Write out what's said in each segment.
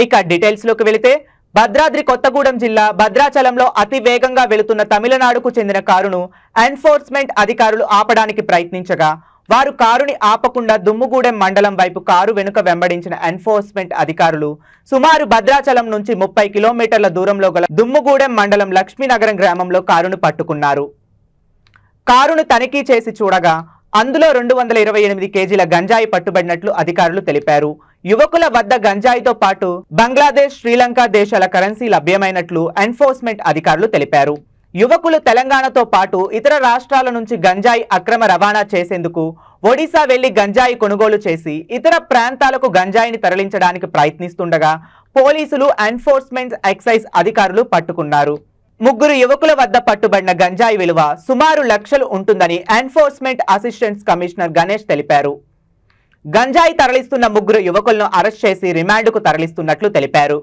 ఇక డీటెయిల్స్ లోకి వెళితే భద్రాద్రి కొత్తగూడెం జిల్లా భద్రాచలంలో అతి వేగంగా వెళుతున్న తమిళనాడుకు చెందిన కారును ఎన్ఫోర్స్మెంట్ అధికారులు ఆపడానికి ప్రయత్నించగా వారు కారుని ఆపకుండా దుమ్ముగూడెం మండలం వైపు కారు వెనుక వెంబడించిన ఎన్ఫోర్స్మెంట్ అధికారులు సుమారు భద్రాచలం నుంచి 30 కిలోమీటర్ల దూరంలో గల దుమ్ముగూడెం మండలం లక్ష్మీనగరం గ్రామంలో కారును పట్టుకున్నారు. కారును తనిఖీ చేసి చూడగా అందులో 228 కేజీల గంజాయి పట్టుబడినట్లు అధికారులు తెలిపారు. యువకుల వద్ద గంజాయితో పాటు బంగ్లాదేశ్, శ్రీలంక దేశాల కరెన్సీ లభ్యమైనట్లు ఎన్ఫోర్స్మెంట్ అధికారులు తెలిపారు. యువకులు తెలంగాణతో పాటు ఇతర రాష్ట్రాల నుంచి గంజాయి అక్రమ రవాణా చేసేందుకు ఒడిశా వెళ్లి గంజాయి కొనుగోలు చేసి ఇతర ప్రాంతాలకు గంజాయిని తరలించడానికి ప్రయత్నిస్తుండగా పోలీసులు, ఎన్ఫోర్స్మెంట్ ఎక్సైజ్ అధికారులు పట్టుకున్నారు. ముగ్గురు యువకుల వద్ద పట్టుబడిన గంజాయి విలువ సుమారు లక్షలు ఉంటుందని ఎన్ఫోర్స్మెంట్ అసిస్టెంట్ కమిషనర్ గణేష్ తెలిపారు. గంజాయి తరలిస్తున్న ముగ్గురు యువకులను అరెస్ట్ చేసి రిమాండ్కు తరలిస్తున్నట్లు తెలిపారు.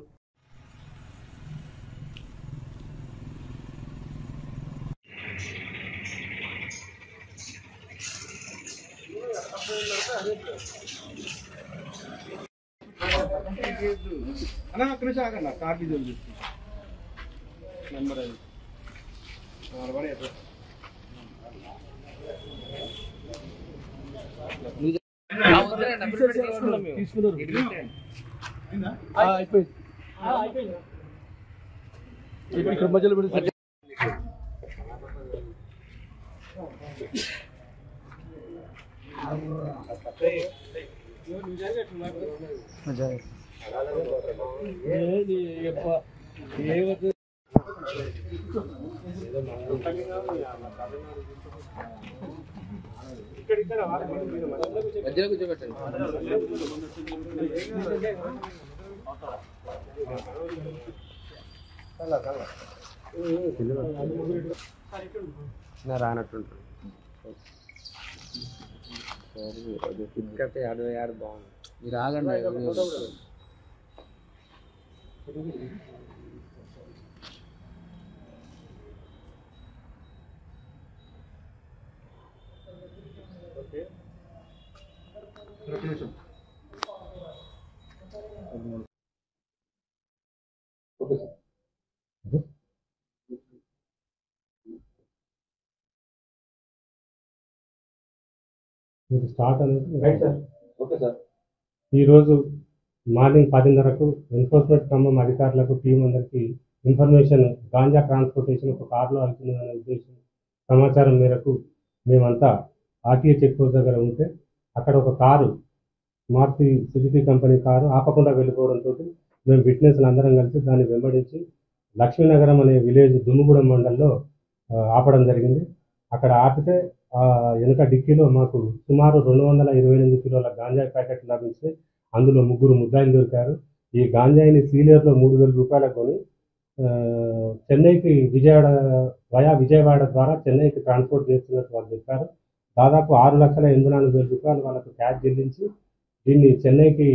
రానట్టుంటారు యాడ్ బాగుంది. మీరు ఆగండి. మీరు స్టార్ట్ అనేది రైట్ సార్. Okay sir. ఈరోజు మార్నింగ్ 10:30కు ఎన్ఫోర్స్మెంట్ ఖమ్మం అధికారులకు టీం అందరికీ ఇన్ఫర్మేషన్ గాంజా ట్రాన్స్పోర్టేషన్ ఒక కారులో వెళ్తుందనే ఉద్దేశం సమాచారం మేరకు మేమంతా ఆర్టీఏ చెక్ పోస్ట్ దగ్గర ఉంటే అక్కడ ఒక car Maruti Suzuki company car ఆపకుండా వెళ్ళిపోవడంతో మేము విట్నెస్లు అందరం కలిసి దాన్ని వెంబడించి లక్ష్మీనగరం అనే విలేజ్ దుమ్ముగూడెం మండలంలో ఆపడం జరిగింది. అక్కడ ఆపితే వెనుక డిక్కీలో మాకు సుమారు 228 కిలోల గాంజాయి ప్యాకెట్లు లభించి అందులో ముగ్గురు ముద్దాయిలు దొరికారు. ఈ గాంజాయిని సీలియర్లో 3,000 రూపాయలకు కొని చెన్నైకి విజయవాడ ద్వారా చెన్నైకి ట్రాన్స్పోర్ట్ చేస్తున్నట్టు వాళ్ళు చెప్పారు. దాదాపు 6,84,000 రూపాయలు వాళ్ళకు క్యాష్ చెల్లించి దీన్ని చెన్నైకి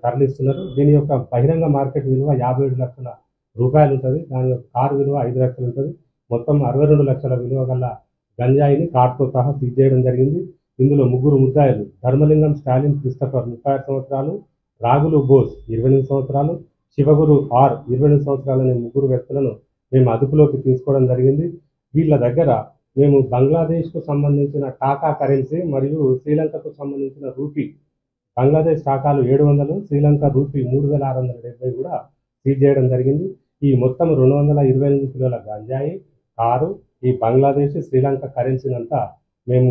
తరలిస్తున్నారు. దీని యొక్క బహిరంగ మార్కెట్ విలువ 57 లక్షల రూపాయలు ఉంటుంది. దాని యొక్క కారు విలువ 5 లక్షలు ఉంటుంది. మొత్తం 62 లక్షల విలువ గల గంజాయిని కార్తో సహా సీజ్ చేయడం జరిగింది. ఇందులో ముగ్గురు ముద్దాయిలు ధర్మలింగం స్టాలిన్ క్రిస్టఫర్ 36 సంవత్సరాలు, రాగులు బోస్ 28 సంవత్సరాలు, శివగురు ఆర్ 28 సంవత్సరాలు అనే ముగ్గురు వ్యక్తులను మేము అదుపులోకి తీసుకోవడం జరిగింది. వీళ్ళ దగ్గర మేము బంగ్లాదేశ్కు సంబంధించిన టాకా కరెన్సీ మరియు శ్రీలంకకు సంబంధించిన రూపీ, బంగ్లాదేశ్ టాకాలు 700, శ్రీలంక రూపీ 3,670 కూడా సీజ్ చేయడం జరిగింది. ఈ మొత్తం 228 కిలోల గంజాయి, కారు, ఈ బంగ్లాదేశ్, శ్రీలంక కరెన్సీని అంతా మేము